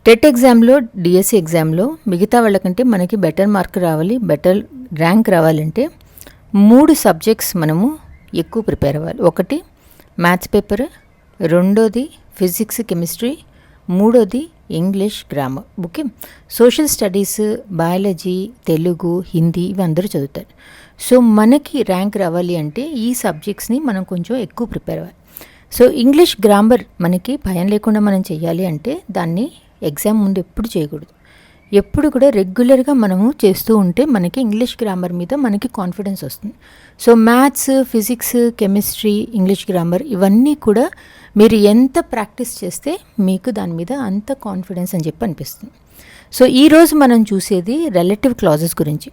TET ఎగ్జామ్లో DSC ఎగ్జామ్లో మిగతా వాళ్ళకంటే మనకి బెటర్ మార్క్ రావాలి, బెటర్ ర్యాంక్ రావాలంటే 3 సబ్జెక్ట్స్ మనము ఎక్కువ ప్రిపేర్ అవ్వాలి. ఒకటి మ్యాథ్స్ పేపర్, రెండోది ఫిజిక్స్ కెమిస్ట్రీ, మూడోది English grammar. Okay, social studies, biology, Telugu, Hindi ఇవి అందరూ చదువుతారు. సో మనకి ర్యాంక్ రావాలి అంటే ఈ సబ్జెక్ట్స్ని మనం కొంచెం ఎక్కువ ప్రిపేర్ అవ్వాలి. సో ఇంగ్లీష్ గ్రామర్ మనకి భయం లేకుండా మనం చేయాలి అంటే దాన్ని ఎగ్జామ్ ముందు ఎప్పుడు చేయకూడదు. ఎప్పుడు కూడా రెగ్యులర్గా మనము చేస్తూ ఉంటే మనకి ఇంగ్లీష్ గ్రామర్ మీద మనకి కాన్ఫిడెన్స్ వస్తుంది. So maths, physics, chemistry, English grammar ఇవన్నీ కూడా మీరు ఎంత ప్రాక్టీస్ చేస్తే మీకు దాని మీద అంత కాన్ఫిడెన్స్ అని చెప్పి అనిపిస్తుంది. సో ఈరోజు మనం చూసేది రిలేటివ్ క్లాజెస్ గురించి.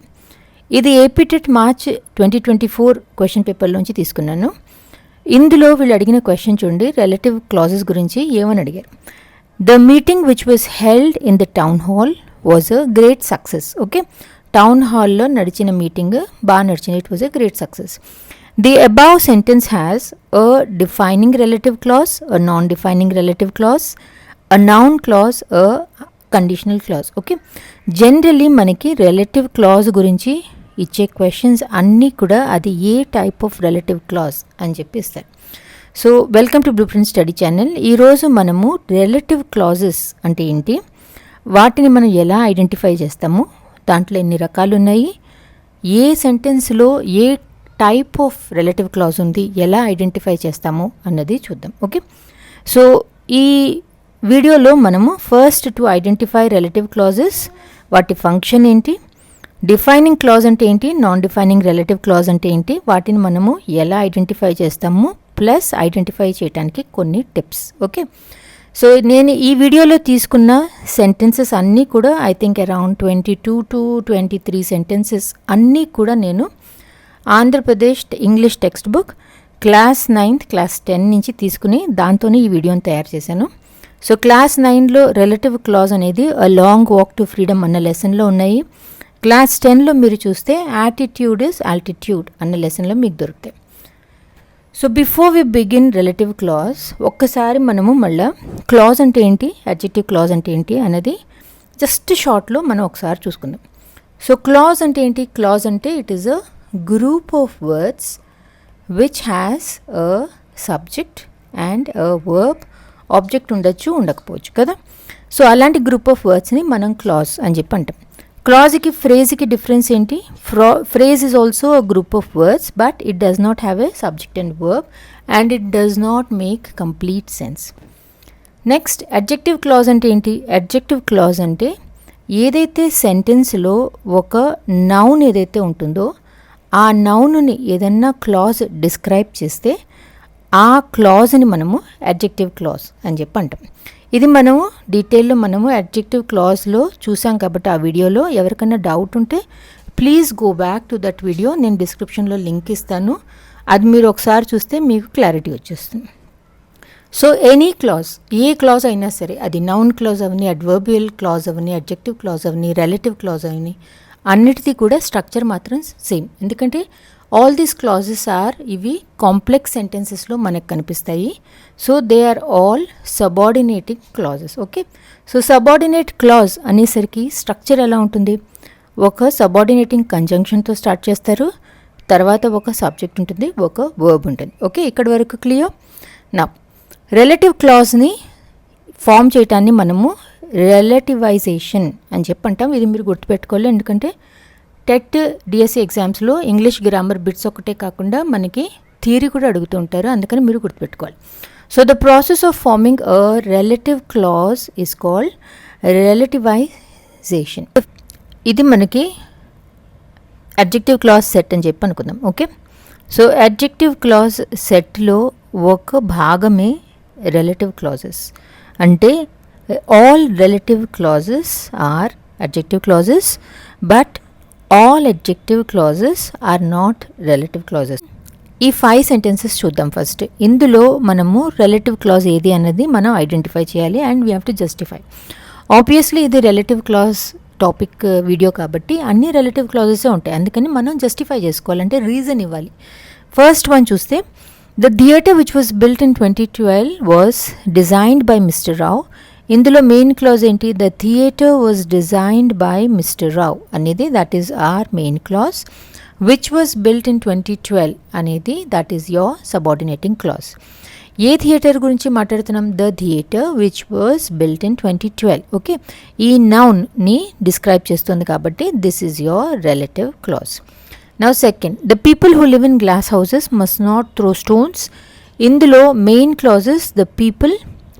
ఇది ఏపీ టెట్ మార్చ్ 2024 క్వశ్చన్ పేపర్లోంచి తీసుకున్నాను. ఇందులో వీళ్ళు అడిగిన క్వశ్చన్ చూడండి, రిలేటివ్ క్లాజెస్ గురించి ఏమని అడిగారు. The meeting which was held in the town hall was a great success. Okay, town hall lo నడిచిన మీటింగ్ బాగా నడిచింది. It was a great success. The above sentence has a defining relative clause, a non-defining relative clause, a noun clause, a conditional clause. Okay, generally మనకి relative clause గురించి ఇచ్చే questions అన్నీ కూడా అది ఏ type of relative clause అని చెప్పి ఇస్తారు. So welcome to blue print study channel. ఈరోజు మనము రిలేటివ్ క్లాజెస్ అంటే ఏంటి, వాటిని మనం ఎలా ఐడెంటిఫై చేస్తాము, దాంట్లో ఎన్ని రకాలు ఉన్నాయి, ఏ సెంటెన్స్లో ఏ టైప్ ఆఫ్ రిలేటివ్ క్లాజ్ ఉంది, ఎలా ఐడెంటిఫై చేస్తాము అన్నది చూద్దాం. ఓకే, సో ఈ వీడియోలో మనము first to identify relative clauses, వాటి ఫంక్షన్ ఏంటి, డిఫైనింగ్ క్లాజ్ అంటే ఏంటి, నాన్ డిఫైనింగ్ రిలేటివ్ క్లాజ్ అంటే ఏంటి, వాటిని మనము ఎలా ఐడెంటిఫై చేస్తాము, ప్లస్ ఐడెంటిఫై చేయడానికి కొన్ని టిప్స్. ఓకే, సో నేను ఈ వీడియోలో తీసుకున్న సెంటెన్సెస్ అన్నీ కూడా I think around 22 to 23 sentences అన్నీ కూడా నేను Andhra Pradesh English text book class 9th, class 10 నుంచి తీసుకుని దాంతోనే ఈ వీడియోని తయారు చేశాను. సో క్లాస్ 9లో రిలేటివ్ క్లాజ్ అనేది a long walk to freedom అన్న లెసన్లో ఉన్నాయి. క్లాస్ 10లో మీరు చూస్తే యాటిట్యూడ్ ఇస్ ఆల్టిట్యూడ్ అన్న లెసన్లో మీకు దొరుకుతాయి. So before we begin relative clause ఒక్కసారి మనము మళ్ళీ క్లాజ్ అంటే ఏంటి, అడ్జెక్టివ్ క్లాజ్ అంటే ఏంటి అనేది జస్ట్ షార్ట్లో మనం ఒకసారి చూసుకుందాం. సో క్లాజ్ అంటే ఏంటి, క్లాజ్ అంటే it is a group of words which has a subject and a verb. Object ఉండొచ్చు, ఉండకపోవచ్చు కదా. సో అలాంటి గ్రూప్ ఆఫ్ వర్డ్స్ని మనం క్లాజ్ అని చెప్పి అంటాం. క్లాజ్కి ఫ్రేజ్కి డిఫరెన్స్ ఏంటి, phrase is also a group of words but it does not have a subject and verb and it does not make complete sense. Next adjective clause అంటే ఏంటి, adjective clause అంటే ఏదైతే సెంటెన్స్లో ఒక నౌన్ ఏదైతే ఉంటుందో ఆ నౌన్ని ఏదన్నా క్లాజ్ డిస్క్రైబ్ చేస్తే ఆ క్లాజ్ని మనము అడ్జెక్టివ్ క్లాజ్ అని చెప్పి అంటాం. ఇది మనము డీటెయిల్లో మనము అడ్జెక్టివ్ క్లాజ్లో చూసాం కాబట్టి ఆ వీడియోలో ఎవరికైనా డౌట్ ఉంటే please go back to that video. నేను డిస్క్రిప్షన్లో లింక్ ఇస్తాను, అది మీరు ఒకసారి చూస్తే మీకు క్లారిటీ వచ్చేస్తుంది. సో ఎనీ క్లాజ్, ఏ క్లాజ్ అయినా సరే, అది నౌన్ క్లాజ్ అవని, అడ్వర్బియల్ క్లాజ్ అవని, అడ్జెక్టివ్ క్లాజ్ అవని, రిలేటివ్ క్లాజ్ అవని, అన్నిటిది కూడా స్ట్రక్చర్ మాత్రం సేమ్. ఎందుకంటే ఆల్ దీస్ క్లాజెస్ ఆర్ ఇవి కాంప్లెక్స్ సెంటెన్సెస్లో మనకు కనిపిస్తాయి. So they are all subordinating clauses. Okay, so subordinate clause అనేసరికి స్ట్రక్చర్ ఎలా ఉంటుంది, ఒక సబార్డినేటింగ్ కంజంక్షన్తో స్టార్ట్ చేస్తారు, తర్వాత ఒక సబ్జెక్ట్ ఉంటుంది, ఒక వర్బ్ ఉంటుంది. ఓకే, ఇక్కడి వరకు క్లియర్. నా రిలేటివ్ క్లాజ్ని ఫామ్ చేయటాన్ని మనము రిలేటివైజేషన్ అని చెప్పి అంటాం. ఇది మీరు గుర్తుపెట్టుకోవాలి, ఎందుకంటే టెట్ డిఎస్సి ఎగ్జామ్స్లో ఇంగ్లీష్ గ్రామర్ బిట్స్ ఒకటే కాకుండా మనకి థియరీ కూడా అడుగుతూ ఉంటారు, అందుకని మీరు గుర్తుపెట్టుకోవాలి. So the process of forming a relative clause is called relativization. ఇది మనకి అడ్జెక్టివ్ క్లాజ్ సెట్ అని చెప్పి అనుకుందాం. ఓకే, సో అడ్జెక్టివ్ క్లాజ్ సెట్లో ఒక భాగమే రిలేటివ్ క్లాజెస్. అంటే all relative clauses are adjective clauses but all adjective clauses are not relative clauses. ఈ 5 సెంటెన్సెస్ చూద్దాం ఫస్ట్. ఇందులో మనము రిలేటివ్ క్లాజ్ ఏది అన్నది మనం ఐడెంటిఫై చేయాలి and we have to justify. Obviously ఇది రిలేటివ్ క్లాజ్ టాపిక్ వీడియో కాబట్టి అన్ని రిలేటివ్ క్లాజెసే ఉంటాయి, అందుకని మనం జస్టిఫై చేసుకోవాలంటే రీజన్ ఇవ్వాలి. ఫస్ట్ వన్ చూస్తే The theatre which was built in 2012 was designed by Mr. Rao. ఇందులో మెయిన్ క్లాజ్ ఏంటి? The theatre was designed by mister Rao అనేది that is our main clause. Which was built in 2012 అనేది that is your subordinating clause. ఏ theatre గురించి మాట్లాడుతున్నాం? The theatre which was built in 2012. Okay, ఈ నౌన్ని describe చేస్తుంది కాబట్టి this is your relative clause. Now second, the people who live in glass houses must not throw stones. ఇందులో main clauses the people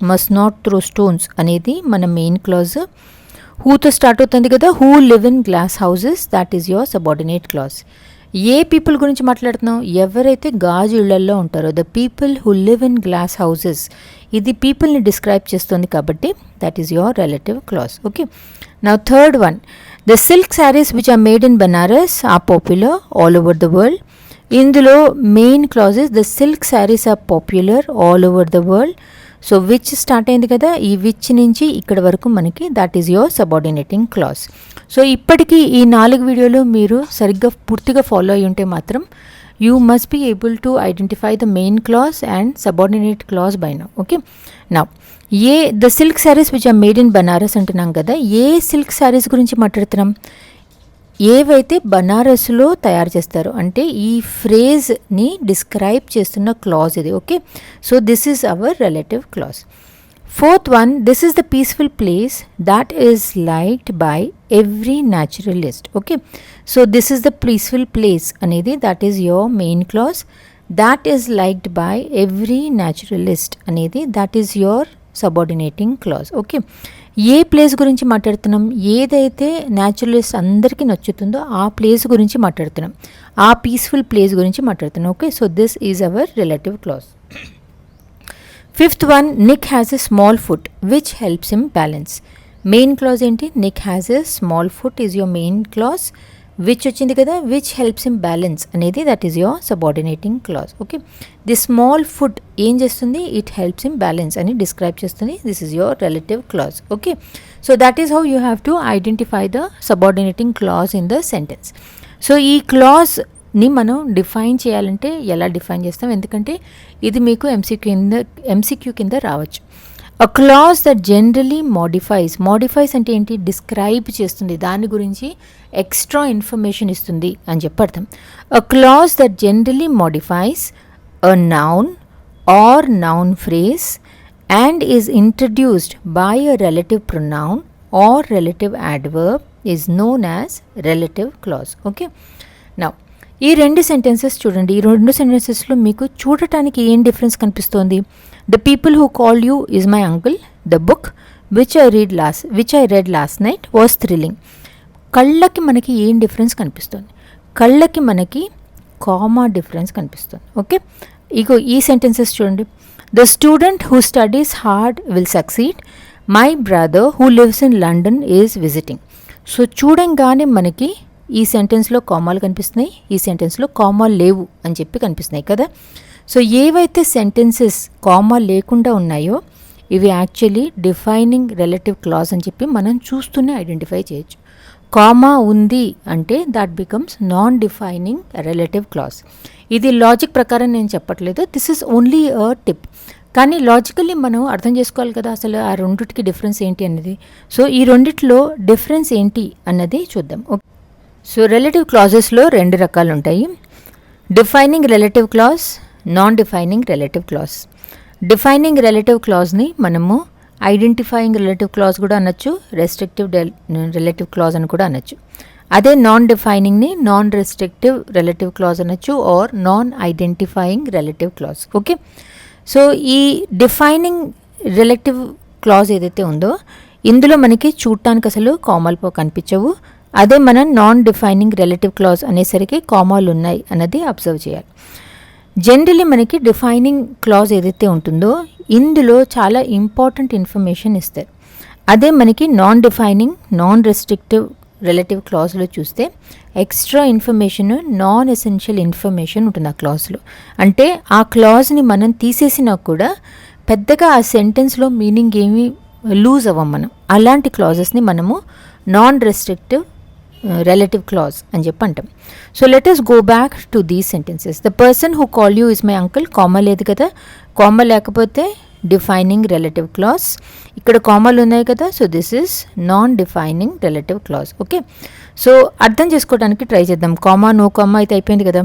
must not throw stones అనేది మన main clause. హూతో start అవుతుంది కదా, who live in glass houses, that is your subordinate clause. ఏ people గురించి మాట్లాడుతున్నాం? ఎవరైతే గాజు ఇళ్లల్లో ఉంటారో, the people who live in glass houses, ఇది పీపుల్ని డిస్క్రైబ్ చేస్తుంది కాబట్టి that is your relative clause. Okay, now third one, the silk saris which are made in Banaras are popular all over the world. ఇందులో main clauses the silk saris are popular all over the world. So which start అయింది కదా, ఈ which నుంచి ఇక్కడ వరకు మనకి that is your subordinating clause. So ఇప్పటికీ ఈ 4 వీడియోలు మీరు సరిగ్గా పూర్తిగా ఫాలో అయి ఉంటే మాత్రం you must be able to identify the main clause and subordinate clause by now. Okay, now the silk saris which are made in Banaras అంటున్నాం కదా, ఏ సిల్క్ శారీస్ గురించి మాట్లాడుతున్నాం? ఏవైతే బనారస్లో తయారు చేస్తారో, అంటే ఈ ఫ్రేజ్ని డిస్క్రైబ్ చేస్తున్న క్లాజ్ ఇది. Okay, so this is our relative clause. Fourth one, this is the peaceful place that is liked by every naturalist. Okay, so this is the peaceful place అనేది that is your main clause. That is liked by every naturalist అనేది that is your subordinating clause. Okay, ఏ place గురించి మాట్లాడుతున్నాం? ఏదైతే naturalist అందరికీ నచ్చుతుందో ఆ place గురించి మాట్లాడుతున్నాం, ఆ పీస్ఫుల్ ప్లేస్ గురించి మాట్లాడుతున్నాం. Okay, so this is our relative clause. Fifth one, Nick has a small foot which helps him balance. Main clause ఏంటి? Nick has a small foot is your main clause. Which వచ్చింది కదా, which helps him balance అనేది that is your subordinating clause. Okay, the small food ఏం చేస్తుంది? It helps him balance అని describe చేస్తుంది. This is your relative clause. Okay, so that is how you have to identify the subordinating clause in the sentence. So ఈ క్లాజ్ని మనం define చేయాలంటే ఎలా define చేస్తాం? ఎందుకంటే ఇది మీకు ఎంసీక్యూ కింద రావచ్చు. అ క్లాజ్ దట్ జనరలీ మోడిఫైస్ అంటే ఏంటి? డిస్క్రైబ్ చేస్తుంది, దాని గురించి ఎక్స్ట్రా ఇన్ఫర్మేషన్ ఇస్తుంది అని చెప్పి అర్థం. A clause that generally modifies a noun or noun phrase and is introduced by a relative pronoun or relative adverb is known as relative clause. Okay, now ఈ 2 సెంటెన్సెస్ చూడండి. ఈ 2 సెంటెన్సెస్లో మీకు చూడటానికి ఏం డిఫరెన్స్ కనిపిస్తోంది? The people who call you is my uncle. The book which I read last night was thrilling. కళ్ళకి మనకి ఏం డిఫరెన్స్ కనిపిస్తుంది? కళ్ళకి మనకి కామా డిఫరెన్స్ కనిపిస్తుంది. ఓకే, ఇగో ఈ సెంటెన్సెస్ చూడండి. The student who studies hard will succeed. My brother who lives in London is visiting. So చూడంగానే మనకి ఈ సెంటెన్స్లో కామాలు కనిపిస్తున్నాయి, ఈ సెంటెన్స్లో కామాలు లేవు అని చెప్పి కనిపిస్తున్నాయి కదా. సో ఏవైతే సెంటెన్సెస్ కామా లేకుండా ఉన్నాయో ఇవి యాక్చువల్లీ డిఫైనింగ్ రిలేటివ్ క్లాజ్ అని చెప్పి మనం చూస్తూనే ఐడెంటిఫై చేయొచ్చు. కామా ఉంది అంటే that becomes non defining relative clause. ఇది లాజిక్ ప్రకారం నేను చెప్పట్లేదు, this is only a tip. కానీ లాజికల్లీ మనం అర్థం చేసుకోవాలి కదా అసలు ఆ రెండిటికి డిఫరెన్స్ ఏంటి అన్నది. సో ఈ రెండిట్లో డిఫరెన్స్ ఏంటి అన్నది చూద్దాం. ఓకే, సో రిలేటివ్ క్లాజెస్లో 2 రకాలు ఉంటాయి. Defining relative clause, non defining relative clause. Defining relative క్లాజ్ని మనము ఐడెంటిఫైయింగ్ రిలేటివ్ క్లాజ్ కూడా అనొచ్చు, రెస్ట్రిక్టివ్ రిలేటివ్ క్లాజ్ అని కూడా అనొచ్చు. అదే నాన్ డిఫైనింగ్ని నాన్ రెస్ట్రిక్టివ్ రిలేటివ్ క్లాజ్ అనొచ్చు or non identifying relative clause. Okay, so ఈ డిఫైనింగ్ రిలేటివ్ క్లాజ్ ఏదైతే ఉందో ఇందులో మనకి చూడటానికి అసలు కామాలు కనిపించవు. అదే మనం నాన్ డిఫైనింగ్ రిలేటివ్ క్లాజ్ అనేసరికి కామాలు ఉన్నాయి అన్నది అబ్జర్వ్ చేయాలి. జనరలీ మనకి డిఫైనింగ్ క్లాజ్ ఏదైతే ఉంటుందో ఇందులో చాలా ఇంపార్టెంట్ ఇన్ఫర్మేషన్ ఇస్తారు. అదే మనకి non defining non restrictive relative క్లాజ్లో చూస్తే extra information, non essential information ఉంటుంది ఆ క్లాజ్లో. అంటే ఆ క్లాజ్ని మనం తీసేసినా కూడా పెద్దగా ఆ సెంటెన్స్లో మీనింగ్ ఏమీ లూజ్ అవ్వం మనం. అలాంటి క్లాజెస్ని మనము నాన్ రెస్ట్రిక్టివ్ relative clause అని చెప్పి అంటాం. So let us go back to these sentences. The person who call you is my uncle. Comma లేదు కదా, కామా లేకపోతే డిఫైనింగ్ రిలేటివ్ క్లాస్. ఇక్కడ కామాలు ఉన్నాయి కదా, so this is non defining relative class. Okay, so అర్థం చేసుకోవడానికి ట్రై చేద్దాం. Comma no comma అయితే అయిపోయింది కదా.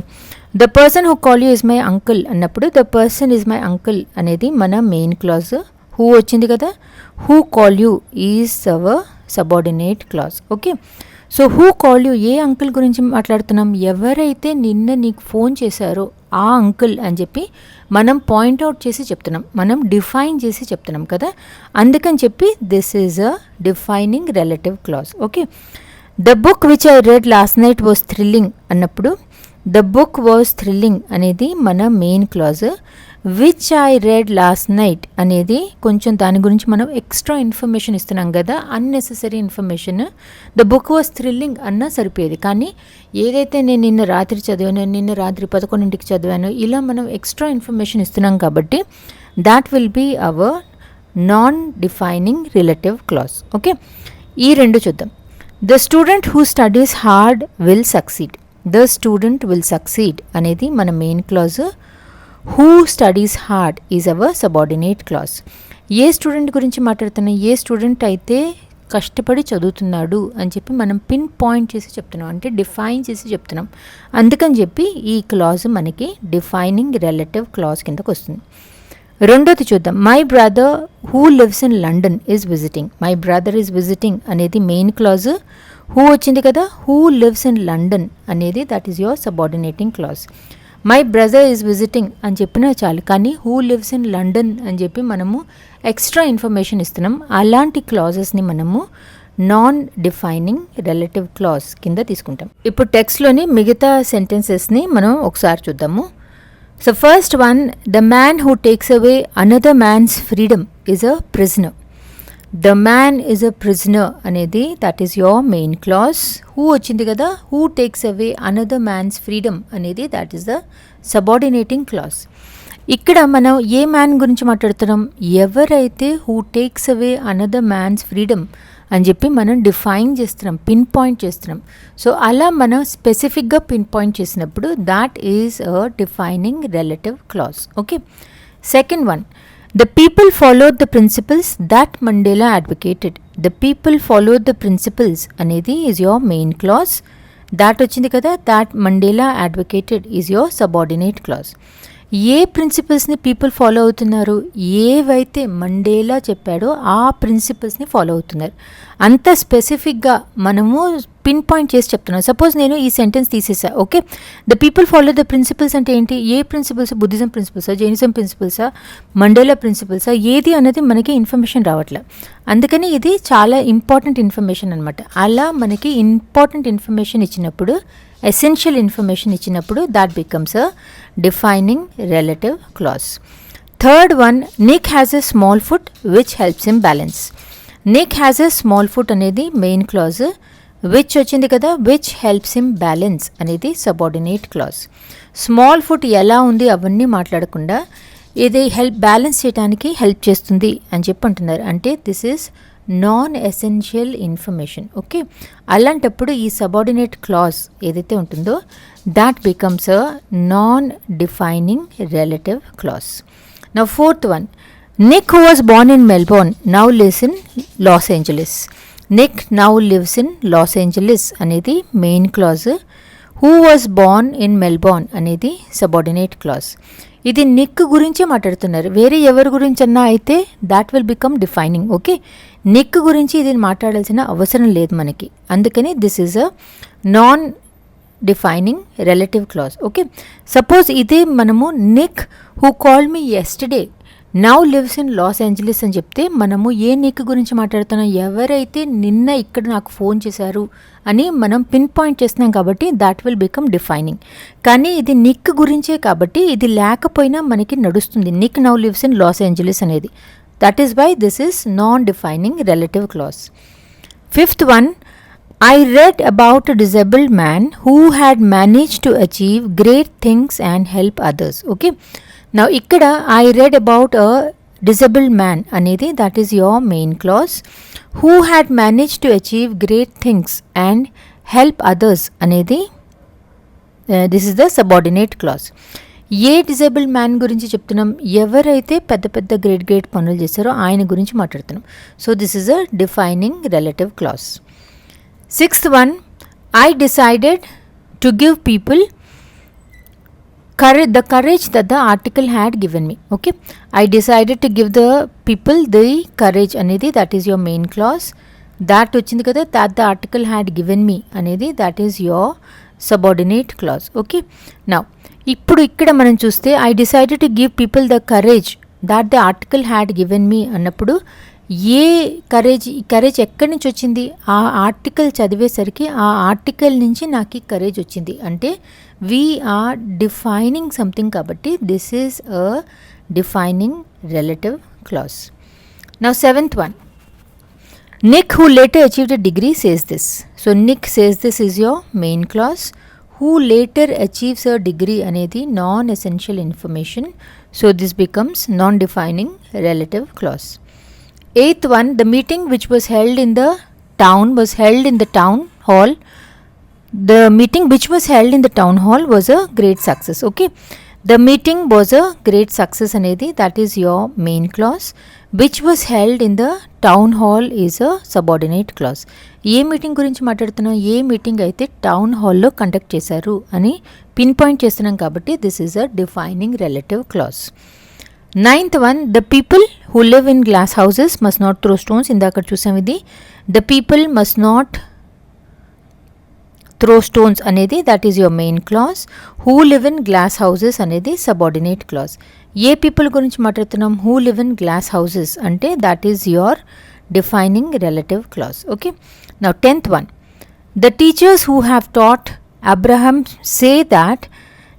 The person who call you is my uncle అన్నప్పుడు the person is my uncle అనేది మన మెయిన్ క్లాజ్. హూ వచ్చింది కదా, who call you is our subordinate clause. Okay, so who call you ఏ uncle గురించి మాట్లాడుతున్నాం, ఎవరైతే నిన్న నీకు ఫోన్ చేశారో ఆ అంకుల్ అని చెప్పి మనం పాయింట్అవుట్ చేసి చెప్తున్నాం, మనం డిఫైన్ చేసి చెప్తున్నాం కదా, అందుకని చెప్పి this is a defining relative clause. Okay, the book which I read last night was thrilling అన్నప్పుడు ద బుక్ వాజ్ థ్రిల్లింగ్ అనేది మన main clause. Which I read last night అనేది కొంచెం దాని గురించి మనం ఎక్స్ట్రా ఇన్ఫర్మేషన్ ఇస్తున్నాం కదా, unnecessary information. The book was thrilling అన్నా సరిపోయేది, కానీ ఏదైతే నేను నిన్న రాత్రి చదివానో, నిన్న రాత్రి 11ంటికి చదివానో, ఇలా మనం ఎక్స్ట్రా ఇన్ఫర్మేషన్ ఇస్తున్నాం కాబట్టి that will be our non defining relative clause. Okay, ఈ రెండు చూద్దాం. The student who studies hard will succeed. The student will succeed అనేది మన main clause. Who studies hard is our subordinate clause. ఏ student గురించి మాట్లాడుతున్నా, ఏ స్టూడెంట్ అయితే కష్టపడి చదువుతున్నాడు అని చెప్పి మనం పిన్ పాయింట్ చేసి చెప్తున్నాం, అంటే డిఫైన్ చేసి చెప్తున్నాం. అందుకని చెప్పి ఈ క్లాజ్ మనకి డిఫైనింగ్ రిలేటివ్ క్లాజ్ కిందకు వస్తుంది. రెండోది చూద్దాం. My brother who lives in London is visiting. My brother is visiting అనేది మెయిన్ క్లాజ్. హూ వచ్చింది కదా, హూ లివ్స్ ఇన్ లండన్ అనేది that is your subordinating clause. My brother is visiting అని చెప్పినా చాలు, కానీ హూ లివ్స్ ఇన్ లండన్ అని చెప్పి మనము ఎక్స్ట్రా ఇన్ఫర్మేషన్ ఇస్తున్నాం. అలాంటి క్లాజెస్ని మనము నాన్ డిఫైనింగ్ రిలేటివ్ క్లాజ్ కింద తీసుకుంటాం. ఇప్పుడు టెక్స్ట్లోని మిగతా సెంటెన్సెస్ని మనం ఒకసారి చూద్దాము. So first one, the man who takes away another man's freedom is a prisoner. The man is a prisoner అనేది that is your main clause. Who వచ్చింది కదా, who takes away another man's freedom అనేది that is the subordinating clause. ఇక్కడ మనం ఏ man గురించి మాట్లాడుతున్నాం, ఎవరైతే who takes away another man's freedom అని చెప్పి మనం డిఫైన్ చేస్తున్నాం, పిన్ పాయింట్ చేస్తున్నాం. సో అలా మనం స్పెసిఫిక్గా పిన్ పాయింట్ చేసినప్పుడు that is a defining relative clause. Okay, second one, the people followed the principles that Mandela advocated. The people followed the principles అనేది is your main clause. that వచ్చింది కదా, that Mandela advocated is your subordinate clause. ఏ ప్రిన్సిపల్స్ని people follow అవుతున్నారు, ఏవైతే Mandela చెప్పాడో ఆ ప్రిన్సిపల్స్ని follow అవుతున్నారు. అంత స్పెసిఫిక్గా మనము పిన్ పాయింట్ చేసి చెప్తున్నాం. సపోజ్ నేను ఈ సెంటెన్స్ తీసేసా, okay, the people follow the principles అంటే ఏంటి, ఏ ప్రిన్సిపల్స్, బుద్ధిజం ప్రిన్సిపల్సా, జైనిజం ప్రిన్సిపల్సా, మండేలా ప్రిన్సిపల్సా, ఏది అనేది మనకి ఇన్ఫర్మేషన్ రావట్లే. అందుకని ఇది చాలా ఇంపార్టెంట్ ఇన్ఫర్మేషన్ అనమాట. అలా మనకి ఇంపార్టెంట్ ఇన్ఫర్మేషన్ ఇచ్చినప్పుడు, ఎసెన్షియల్ ఇన్ఫర్మేషన్ ఇచ్చినప్పుడు that becomes a defining relative clause. Third one, Nick has a small foot which helps him balance. Nick has a small foot అనేది మెయిన్ క్లాజ్. విచ్ వచ్చింది కదా, which helps him balance అనేది subordinate clause. Small foot ఎలా ఉంది అవన్నీ మాట్లాడకుండా ఇది balance చేయడానికి హెల్ప్ చేస్తుంది అని చెప్పి అంటున్నారు. అంటే this is non essential information. Okay, అలాంటప్పుడు ఈ సబార్డినేట్ క్లాజ్ ఏదైతే ఉంటుందో that becomes a non defining relative clause. Now fourth one, Nick who was born in Melbourne now lives in Los Angeles. Nick now lives in Los Angeles అనేది main clause. Who was born in Melbourne అనేది subordinate clause. ఇది Nick గురించే మాట్లాడుతున్నారు, వేరే ఎవరి గురించి అన్నా అయితే that will become defining. Okay, Nick గురించి ఇది మాట్లాడాల్సిన అవసరం లేదు మనకి, అందుకని this is a non defining relative clause. Okay, suppose ఇదే మనము Nick who call me yesterday now lives in Los Angeles అని చెప్తే మనము ఏ నిక్ గురించి మాట్లాడుతున్నాం, ఎవరైతే నిన్న ఇక్కడ నాకు ఫోన్ చేశారు అని మనం పిన్ పాయింట్ చేస్తున్నాం కాబట్టి దాట్ విల్ బికమ్ డిఫైనింగ్. కానీ ఇది నిక్ గురించే కాబట్టి ఇది లేకపోయినా మనకి నడుస్తుంది, Nick now lives in Los Angeles అనేది. That is why this is non defining relative clause. Fifth one, I read about a disabled man who had managed to achieve great things and help others. Okay, now ikkada I read about a disabled man anedi that is your main clause. Who had managed to achieve great things and help others అనేది this is the subordinate clause. ఏ disabled man గురించి చెప్తున్నాం, ఎవరైతే పెద్ద పెద్ద great పనులు చేస్తారో ఆయన గురించి మాట్లాడుతున్నాం. So this is a defining relative clause. Sixth one, I decided to give people the courage that the article had given me. Okay, I decided to give the people the courage అనేది that is your main clause. that వచ్చింది కదా, that the article had given me అనేది that is your subordinate clause. Okay, now ఇప్పుడు ఇక్కడ మనం చూస్తే I decided to give people the courage that the article had given me అన్నప్పుడు ఏ courage ఎక్కడి నుంచి వచ్చింది, ఆ ఆర్టికల్ చదివేసరికి ఆ ఆర్టికల్ నుంచి నాకు ఈ కరేజ్ వచ్చింది అంటే we are defining something kabatti this is a defining relative clause. Now seventh one, Nick who later achieved a degree says this. So Nick says this is your main clause. Who later achieves a degree anedi non essential information, so this becomes non defining relative clause. Eighth one, the meeting which was held in the town hall. The meeting which was held in the town hall was a great success. Okay, the meeting was a great success anedi that is your main clause. Which was held in the town hall is a subordinate clause. ఏ meeting గురించి మాట్లాడుతున్నాం, ఏ meeting అయితే town హాల్లో conduct చేశారు అని pin point చేస్తున్నాం కాబట్టి this is a defining relative clause. Ninth one, the people who live in glass houses must not throw stones. ఇందాక చూసాం ఇది, the people must not throw stones అనేది that is your main clause. Who live in glass houses అనేది subordinate clause. ఏ people గురించి మాట్లాడుతున్నాం, who live in glass houses అంటే that is your defining relative clause. Okay, now 10th one, the teachers who have taught Abraham say that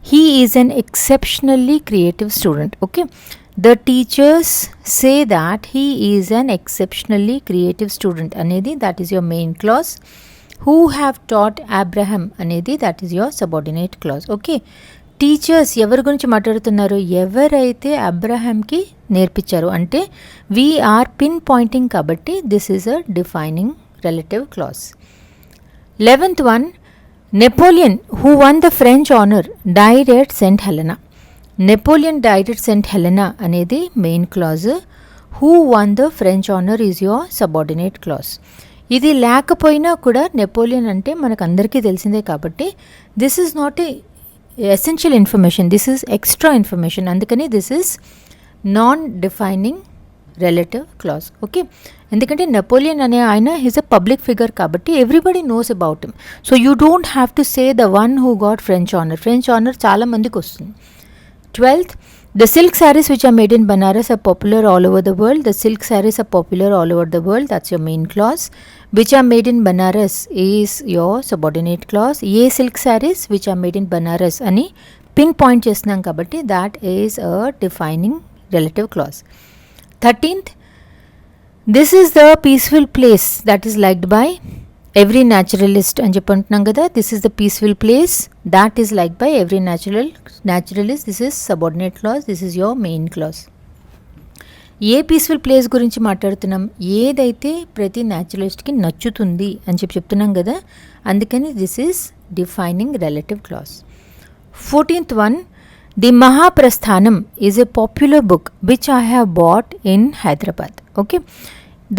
he is an exceptionally creative student. Okay, the teachers say that he is an exceptionally creative student అనేది that is your main clause. Who have taught Abraham అనేది that is your subordinate clause. Okay, teachers ఎవరి గురించి మాట్లాడుతున్నారు, ఎవరైతే అబ్రహాంకి నేర్పించారు అంటే we are pin Poynting కాబట్టి this is a defining relative clause. 11th one, Napoleon who won the French honor died at St. Helena. Napoleon died at St. Helena అనేది main clause. Who won the French honor is your subordinate clause. ఇది లేకపోయినా కూడా Napoleon అంటే మనకు అందరికీ తెలిసిందే కాబట్టి this is not a essential information, this is extra information, అందుకని this is non defining relative clause. Okay, ఎందుకంటే నెపోలియన్ అనే ఆయన ఈజ్ అ పబ్లిక్ ఫిగర్ కాబట్టి everybody knows about him. So you don't have to say the one who got French honour. French honour చాలా మందికి వస్తుంది. 12th, the silk sarees which are made in Banaras are popular all over the world. The silk sarees are popular all over the world. That's your main clause. Which are made in Banaras is your subordinate clause. Ye silk sarees which are made in Banaras ani pinpoint chestunam kabatti that is a defining relative clause. 13th, this is the peaceful place that is liked by every naturalist అని చెప్పుకుంటున్నాం కదా. This is the peaceful place that is like by every naturalist. This is subordinate clause. This is your main clause. A peaceful place గురించి మాట్లాడుతున్నాం, ఏదైతే ప్రతి న్యాచురలిస్ట్కి నచ్చుతుంది అని చెప్తున్నాం కదా, అందుకని this is defining relative clause. 14th one, the Mahaprasthanam is a popular book which I have bought in Hyderabad. Okay,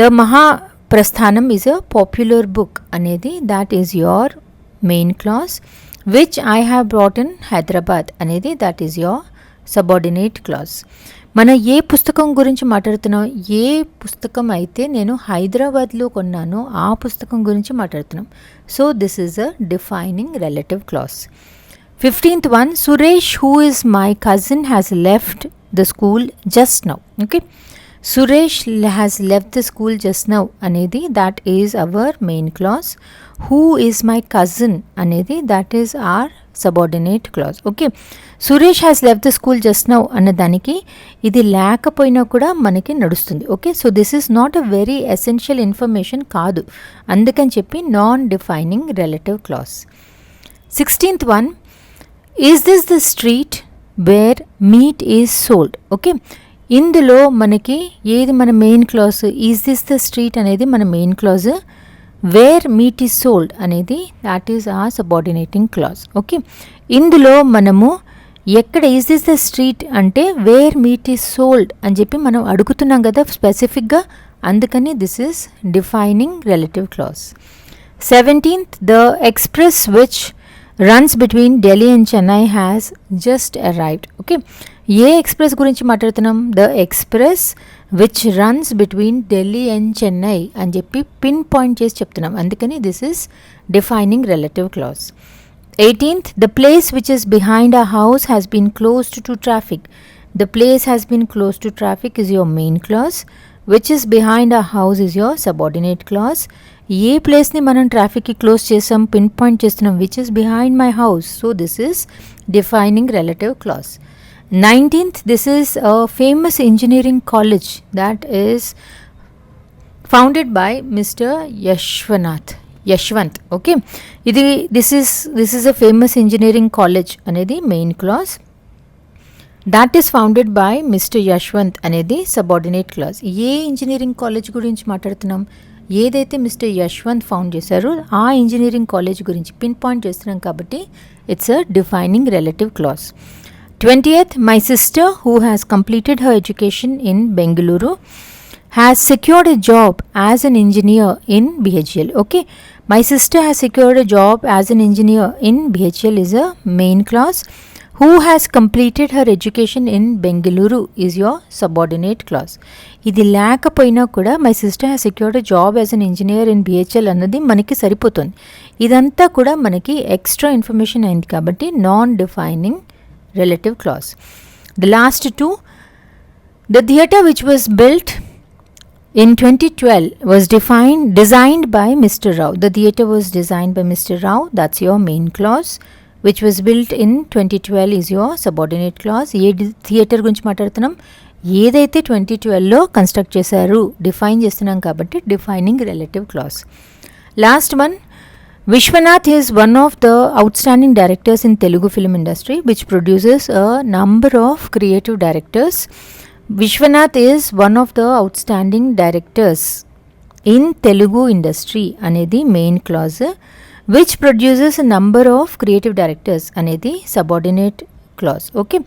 the Mahaprasthanam is a popular book అనేది that is your main clause. Which I have brought in Hyderabad అనేది that is your subordinate clause. మనం ఏ పుస్తకం గురించి మాట్లాడుతున్నాం, ఏ పుస్తకం అయితే నేను హైదరాబాద్లో కొన్నానో ఆ పుస్తకం గురించి మాట్లాడుతున్నాం. So this is a defining relative clause. 15th one, Suresh who is my cousin has left the school just now. Okay, Suresh has left the school just now అనేది that is our main clause. Who is my cousin అనేది that is our subordinate clause. Okay, Suresh has left the school just now అన్నదానికి ఇది లేకపోయినా కూడా మనకి నడుస్తుంది. Okay, so this is not a very essential information కాదు, అందుకని చెప్పి non defining relative clause. 16th one, is this the street where meat is sold? Okay, ఇందులో మనకి ఏది మన main clause, is this the street అనేది మన main clause. Where meat is sold అనేది that is a subordinating clause. Okay, ఇందులో మనము ఎక్కడ ఈజ్ దిస్ ద స్ట్రీట్ అంటే వేర్ మీట్ ఈజ్ సోల్డ్ అని చెప్పి మనం అడుగుతున్నాం కదా స్పెసిఫిక్గా, అందుకని this is defining relative clause. 17th, the express which runs between Delhi and Chennai has just arrived. Okay, A express గురించి మాట్లాడుతున్నాం? The express which runs between Delhi and Chennai అని చెప్పి పిన్ పాయింట్ చేసి చెప్తున్నాం, అందుకని this is defining relative clause. 18th, the place which is behind a house has been closed to traffic. The place has been closed to traffic is your main clause. Which is behind a house is your subordinate clause. ఏ ప్లేస్ని మనం ట్రాఫిక్కి close చేసాం, pin point చేస్తున్నాం, which is behind my house, so this is defining relative clause. 19th, this is a famous engineering college that is founded by Mr. Yashwant. Okay, this is a famous engineering college అనేది main clause. that is founded by Mr. Yashwant అనేది subordinate clause. ఏ engineering college గురించి మాట్లాడుతున్నాం? ఏదైతే mister Yashwant found చేశారో ఆ engineering college గురించి pin point చేస్తున్నాం కాబట్టి it's a defining relative clause. 20th, my sister who has completed her education in Bengaluru has secured a job as an engineer in BHEL. Okay, my sister has secured a job as an engineer in BHEL is a main clause. Who has completed her education in Bengaluru is your subordinate clause. ఇది లేకపోయినా కూడా my sister has secured a job as an engineer in BHEL అన్నది మనకి సరిపోతుంది. ఇదంతా కూడా మనకి extra information అయింది కాబట్టి non defining relative clause. The last two, the theatre which was built in 2012 was designed by Mr. Rao. The theatre was designed by Mr. Rao, that's your main clause. Which was built in 2012 is your subordinate clause. A theatre గురించి మాట్లాడుతున్నాం? ఏదైతే 2012లో construct చేశారు define చేస్తున్నాం కాబట్టి defining relative clause. Last one, Vishwanath is one of the outstanding directors in Telugu film industry which produces a number of creative directors. Vishwanath is one of the outstanding directors in Telugu industry అనేది main clause, which produces a number of creative directors అనేది subordinate clause. Okay,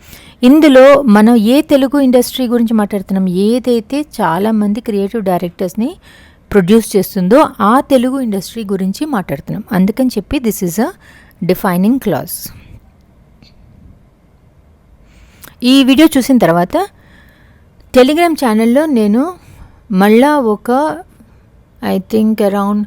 ఇందులో మనం ఏ Telugu industry గురించి మాట్లాడుతున్నాం? ఏదైతే చాలామంది creative డైరెక్టర్స్ని produce చేస్తుందో ఆ తెలుగు ఇండస్ట్రీ గురించి మాట్లాడుతున్నాం, అందుకని చెప్పి this is a defining clause. ఈ వీడియో చూసిన తర్వాత టెలిగ్రామ్ ఛానల్లో నేను మళ్ళా ఒక ఐ థింక్ అరౌండ్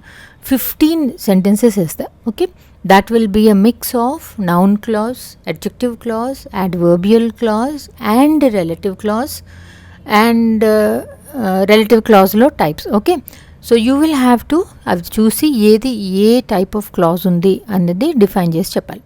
15 సెంటెన్సెస్ వేస్తాను. Okay, that will be a mix of noun clause, adjective clause, adverbial clause and relative clause and relative clause లో types. Okay, so you will have to అవి చూసి ఏది ఏ type of clause ఉంది అన్నది define చేసి చెప్పాలి.